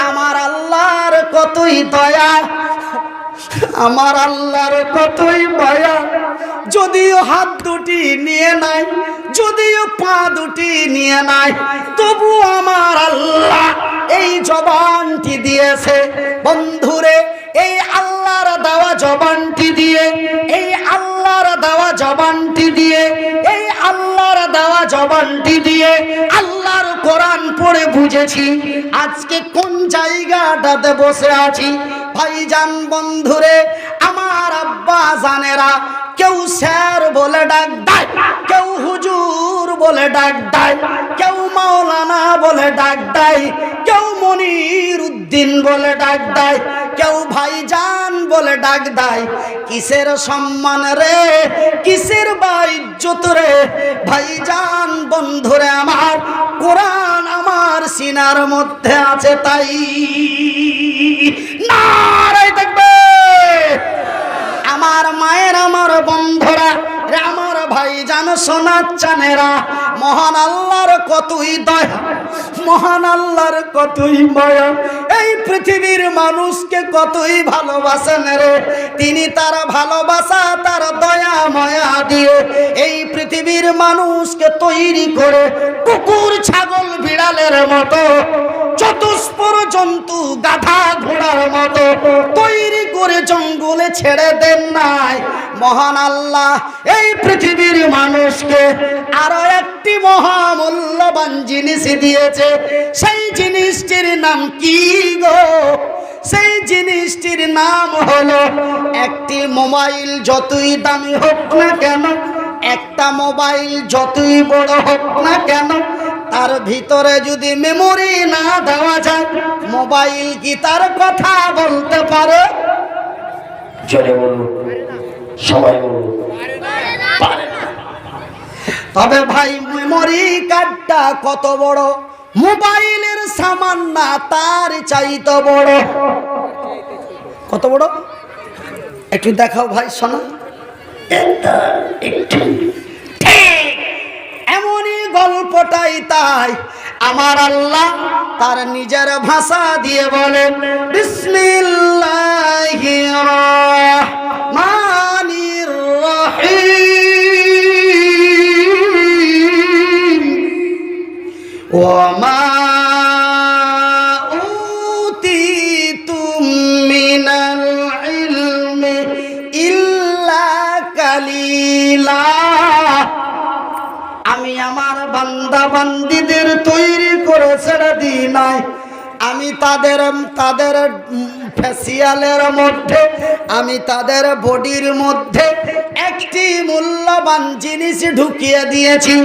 আমার আল্লাহর কতই দয়া, আমার আল্লাহর কতই মায়া। যদিও হাত দুটি নিয়ে নাই, যদিও পা দুটি নিয়ে নাই, তবু আমার আল্লাহ এই জবানটি দিয়েছে। বন্ধুরে, এই আল্লাহর দেওয়া জবানটি দিয়ে, এই আল্লাহর দেওয়া জবানটি দিয়ে, এই আল্লাহর দেওয়া জবানটি দিয়ে আল্লাহর কোরআন পড়ে বুঝেছি আজকে কোন জায়গাটাতে বসে আছি। ভাইজান বন্ধুরে, আমার আব্বা জানেরা, কেউ স্যার বলে ডাক দেয়, কেউ হুজুর বলে ডাক দেয়, কেউ মাওলানা বলে ডাক দেয়, কেউ মনির উদ্দিন বলে ডাক দেয়, কেউ ভাইজান বলে ডাক দেয়। কিসের সম্মান রে, কিসের বা ইজ্জত রে? ভাইজান বন্ধুরে আমার, কোরআন আমার সিনার মধ্যে আছে তাই। নারে তাকবীর! আমার মায়ের, আমার বন্ধুরা, আমার ভাইজান সোনার চানেরা, মহান আল্লাহর কতই দয়া, মহান আল্লাহর কতই মায়া। এই পৃথিবীর মানুষকে কতই ভালোবাসেন রে। তিনি তার ভালোবাসা, তার দয়া মায়া দিয়ে এই পৃথিবীর মানুষকে তৈরি করে কুকুর ছাগল বিড়ালের মতো, চতুষ্পর জন্তু গাধা ঘোড়ার মতো তৈরি করে জঙ্গলে ছেড়ে দেন নাই। মহান আল্লাহ এই পৃথিবীর মানুষকে আরো একটি মহামূল্যবান জিনিস দিয়েছে। সেই জিনিসটির নাম কি গো? সেই জিনিসটির নাম হলো একটি মোবাইল। যতই দামি হোক না কেন, একটা মোবাইল যতই বড় হোক না কেন, তার ভিতরে যদি মেমোরি না দেওয়া যায়, মোবাইল কি তার কথা বলতে পারে? জোরে বলুন, সবাই বলুন, পারে না। তবে ভাই, মেমোরি কার্ডটা কত বড়, মোবাইলের সামান না তার চাইতে বড়। কত বড় একটু দেখাও ভাই, শোনা। এমনই গল্পটাই তাই আমার আল্লাহ তার নিজের ভাষা দিয়ে বলেন, বিসমিল্লাহির রহমানির রহিম। ওয়া মা উতিতুম মিনাল ইলমি ইল্লা কালিলা। আমি আমার বান্দা বান্দীদের তৈরি করে ছেড়ে দিই নাই। আমি তাদের ফেসিয়ালের মধ্যে, আমি তাদের বডির মধ্যে একটি মূল্যবান জিনিস ঢুকিয়ে দিয়েছি।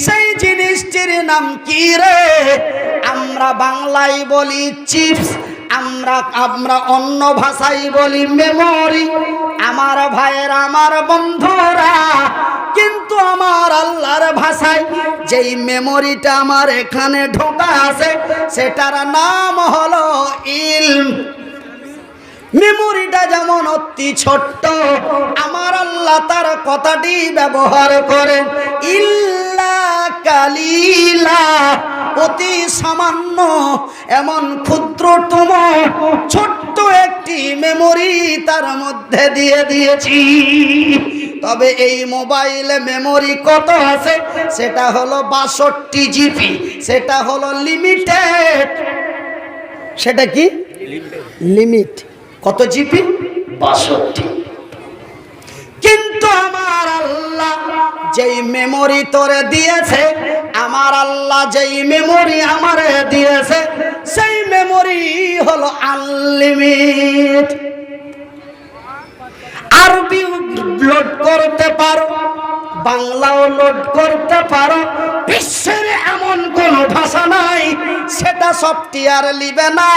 সেই জিনিসটির নাম কি রে? আমরা বাংলায় বলি চিপস, আমরা অন্য ভাষায় বলি মেমোরি। আমার ভাইয়ের, আমার বন্ধুরা, কিন্তু আমার আল্লাহর ভাষায় যেই মেমোরিটা আমার এখানে ঢোকা আছে, সেটার নাম হলো ইলম। মেমোরিটা যেমন অতি ছোট্ট, আমার আল্লাহ তার কথাটি ব্যবহার করেন ইল্লা কালিলা, অতি সামান্য, এমন ক্ষুদ্রতম ছোট্ট একটি মেমোরি তার মধ্যে দিয়ে দিয়েছি। তবে এই মোবাইলে মেমোরি কত আছে? সেটা হলো 62 জিবি। সেটা হলো লিমিটেড। সেটা কি লিমিট? কত জিবি? 62। কিন্তু আমার আল্লাহ যেই মেমোরি তোরে দিয়েছে, আমার আল্লাহ যেই মেমোরি আমারে দিয়েছে, সেই মেমোরি হলো আনলিমিটেড। আরবি লোড করতে পারো, বাংলাও লোড করতে পারো। বিশ্বের এমন কোন ভাষা নাই সেটা সফটওয়্যার লিবে না,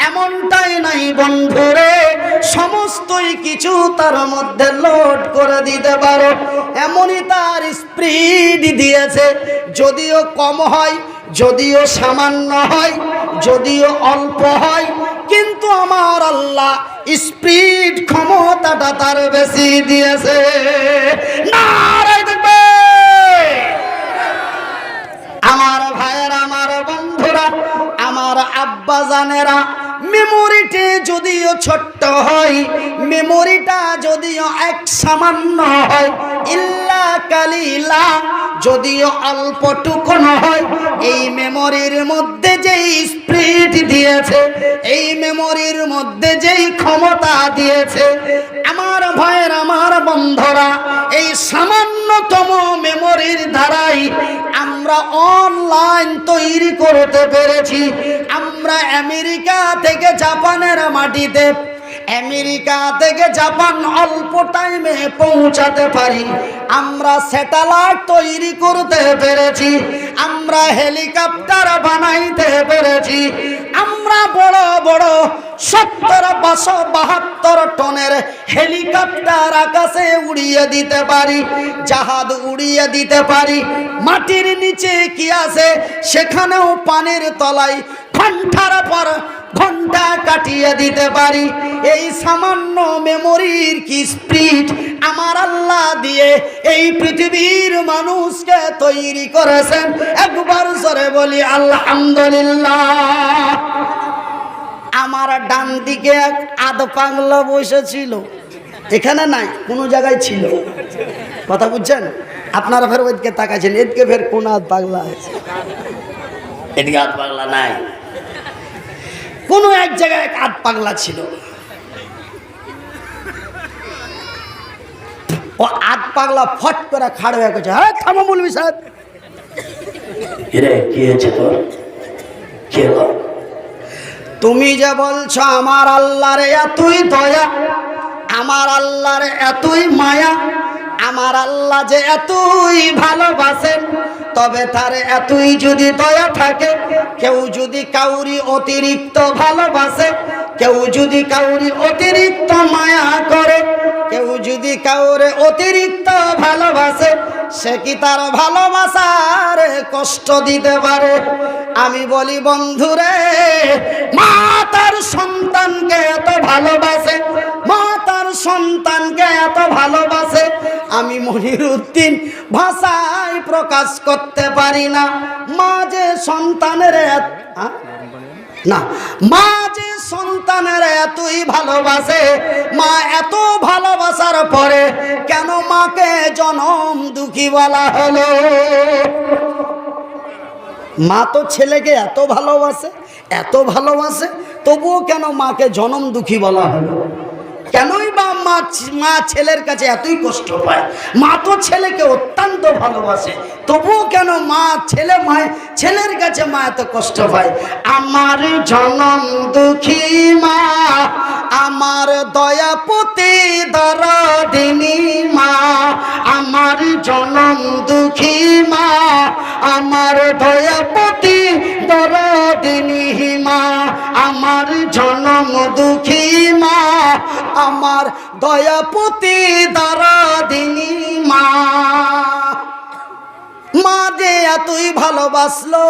এমনটাই নাই বন্ধুরে। সমস্তই কিছু তার মধ্যে লোড করে দিতে পারো, এমনই তার স্পিড দিয়েছে। যদিও কম হয়, যদিও সামান্য হয়, যদিও অল্প হয়, কিন্তু আমার আল্লাহ স্পিড ক্ষমতাটা তার বেশি দিয়েছে। নারে তাকবীর! আমার ভাইয়ের, আমার বন্ধুরা, আমার আমার আব্বা জানেরা, মেমোরিটি যদিও ছোট্ট হয়, মেমোরিটা যদিও এক সামান্য হয়, ইল্লা কালিলা যদিও অল্পটুকু হয়, এই মেমোরির মধ্যে যেই স্পিরিট দিয়েছে, এই মেমোরির মধ্যে যেই ক্ষমতা দিয়েছে, আমার ভাইয়ের, আমার বন্ধুরা, এই সামান্যতম মেমোরির দ্বারাই আমরা অনলাইন তৈরি করতে পেরেছি। আমরা আমেরিকা থেকে জাপানের মাটিতে, আমেরিকা থেকে জাপান অল্প টাইমে পৌঁছাতে পারি। আমরা স্যাটেলাইট তৈরি করতে পেরেছি, আমরা হেলিকপ্টার বানাইতে পেরেছি, আমরা বড় বড় 70-72 টনের হেলিকপ্টার আকাশে উড়িয়ে দিতে পারি, জাহাজ উড়িয়ে দিতে পারি। মাটির নিচে কি আছে সেখানেও পানির তলায় ঘন্টার পর ঘন্টা কাটিয়ে দিতে পারি। এই সামান্য মেমোরির কি স্পিরিট আমার আল্লাহ দিয়ে এই পৃথিবীর মানুষকে তৈরি করেছেন। একবার জোরে বলি আলহামদুলিল্লাহ। আমার ডান দিকে এক আধ পাগলা বসেছিল, এখানে নাই, কোনো জায়গায় ছিল, কথা বুঝছেন? আপনারা ফের ওইদিকে তাকাচ্ছেন, এদিকে ফের কোন আধ পাগলা আছে, এদিকে আধ পাগলা নাই, কোনো এক জায়গায় এক আধ পাগলা ছিল। ও আধ পাগলা ফট করে খাড় হয়ে গেছে, হ্যাঁ থামো মৌলভী সাহেব। কি হয়েছে তোর? কি হলো? তুমি যে বলছো আমার আল্লাহর এতই দয়া, আমার আল্লাহর এতই মায়া, আমার আল্লাহ যে এতই ভালোবাসেন, তবে তার এতই যদি দয়া থাকে, কেউ যদি কাউরি অতিরিক্ত ভালোবাসে, কেউ যদি কাউরি অতিরিক্ত মায়া করে, কেউ যদি কাউরে অতিরিক্ত ভালোবাসে, সে কি তার ভালোবাসার কষ্ট দিতে পারে? আমি বলি বন্ধুরে, মা তার সন্তানকে এত ভালোবাসে, মা তার সন্তানকে এত ভালোবাসে, আমি মনিরউদ্দিন ভাষায় প্রকাশ করতে পারি না। মা যে সন্তানের না, মা যে সন্তানের এতই ভালোবাসে, মা এত ভালোবাসার পরে কেন মাকে জনম দুঃখী বলা হলো? মা তো ছেলেকে এত ভালোবাসে, এত ভালোবাসে, তবুও কেন মাকে জনম দুঃখী বলা হলো? কেনই বা মা ছেলের কাছে এতই কষ্ট পায়? মা তো ছেলেকে অত্যন্ত ভালোবাসে, তবুও কেন মা ছেলের কাছে মা এত কষ্ট পায়? আমার জনম দুঃখী মা, আমার দয়াপতি দরদিনী মা, আমার জনম দুঃখী মা, আমার দয়াপতি দরদিনী মা, আমার জনম দুঃখী মা, আমার দয়াপতি দরদিনী মা। মা যে এতই ভালোবাসলো,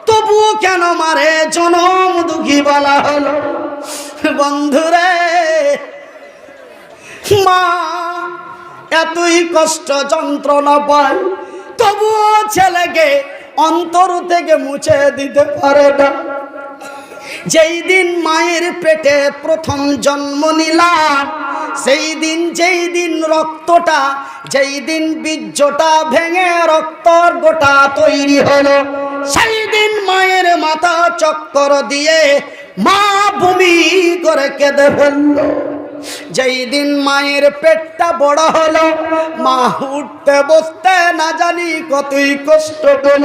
তবুও কেন মারে জনম দুঃখী বলা হলো? বন্ধুরে, মা এতই কষ্ট যন্ত্রণা পায়, তবুও ছেলেকে অন্তর থেকে মুছে দিতে পারে না। যেই দিন মায়ের পেটে প্রথম জন্ম নিলাম, সেই দিন, যেই দিন রক্তটা, যেই দিন বীর্যটা ভেঙে রক্তর গোটা তৈরি হলো, সেই দিন মায়ের মাথা চক্কর দিয়ে মা বমি করে কেঁদে ফেললো। যেই দিন মায়ের পেটটা বড় হলো, মা উঠতে বসতে না জানি কতই কষ্ট পেল,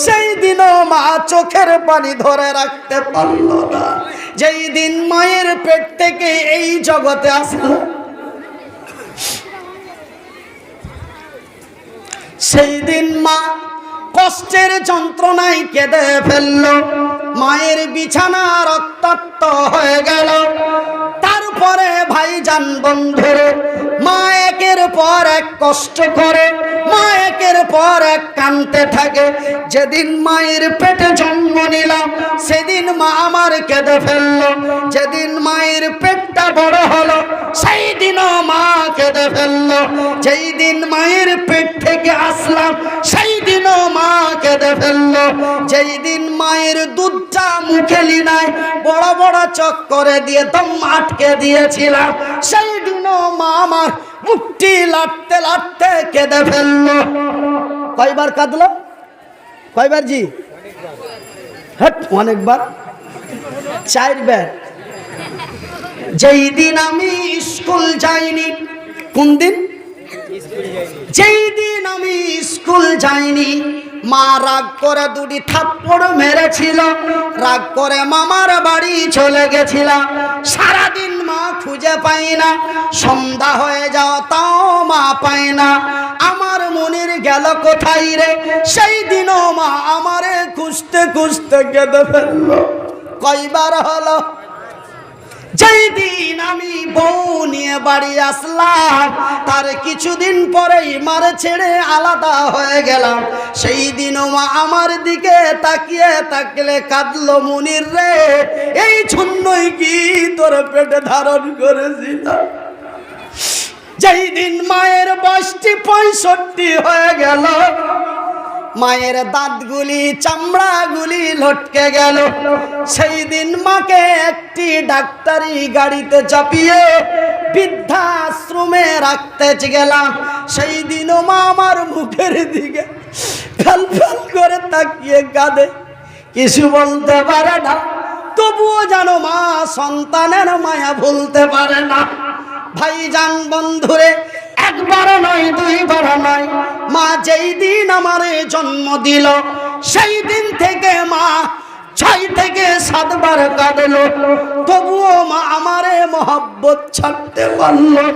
সেই দিনও মা চোখের পানি ধরে রাখতে পারল না। যেই দিন মায়ের পেট থেকে এই জগতে আসলো, সেই দিন মা কষ্টের যন্ত্রণায় কেঁদে ফেলল, মায়ের বিছানা রক্তাক্ত হয়ে গেল। তারপরে ভাইজান বন্ধুরে, মা একের পর এক কষ্ট করে, মা একের পর এক কাঁদতে থাকে। যেদিন মায়ের পেটে জন্ম নিলাম, সেদিন মা আমার কেঁদে ফেললো। যেদিন মায়ের পেটটা বড় হলো, সেই দিনও মা কেঁদে ফেললো। যেই দিন মায়ের পেট থেকে আসলাম, সেই দিনও মা কেঁদে ফেললো। যেই দিন মায়ের দুধটা মুখে লিনায় বড় বড় চক করে দিয়ে দম আটকে দিয়েছিলাম, সেই দিনও মা আমার মুখটি লাটতে লাটতে কেঁদে ফেললো। কয়বার কাঁদলো? কয়বার জি? হ্যাঁ, অনেকবার, 4 বার। যেই দিন আমি স্কুল যাইনি, কোন দিন? যেই দিন আমি স্কুল যাইনি, মা রাগ করে 2টি থাপ্পড় মেরেছিল, রাগ করে মামার বাড়ি চলে গেছিলাম। সারাদিন মা খুঁজে পাই না, সন্ধ্যা হয়ে যাও তাও মা পায় না। আমার মনের গেল কোথায় রে, সেই দিনও মা আমারে খুঁজতে খুঁজতে কেঁদে ফেললো। কয়বার হলো? যেই দিন আমি বউ নিয়ে বাড়ি আসলাম, তার কিছুদিন পরেই মারে ছেড়ে আলাদা হয়ে গেলাম। সেই দিনও মা আমার দিকে তাকিয়ে থাকলে কাঁদলো, মুনির রে এই জন্যই কি তোর পেটে ধারণ করেছিলাম। যেই দিন মায়ের বয়সটি 65 হয়ে গেল, মায়ের দাঁতগুলি চামড়াগুলি লটকে গেল, সেই দিন মাকে একটি ডাক্তারি গাড়িতে চাপিয়ে বৃদ্ধাশ্রমে রাখতে গেলাম। সেই দিনও মা আমার মুখের দিকে ফেল ফেল করে তাকিয়ে কাঁদে, কিছু বলতে পারে না, তবুও জানো মা সন্তানের মায়া ভুলতে পারে না। ভাইজান বন্ধুরে, 1 বার নয় 2 বার নয়, মা যেই দিন আমারে জন্ম দিল, সেই দিন থেকে মা 6 থেকে 7 বার কাঁদলো, তবুও মা আমারে মহব্বত ছাড়তে পারল না।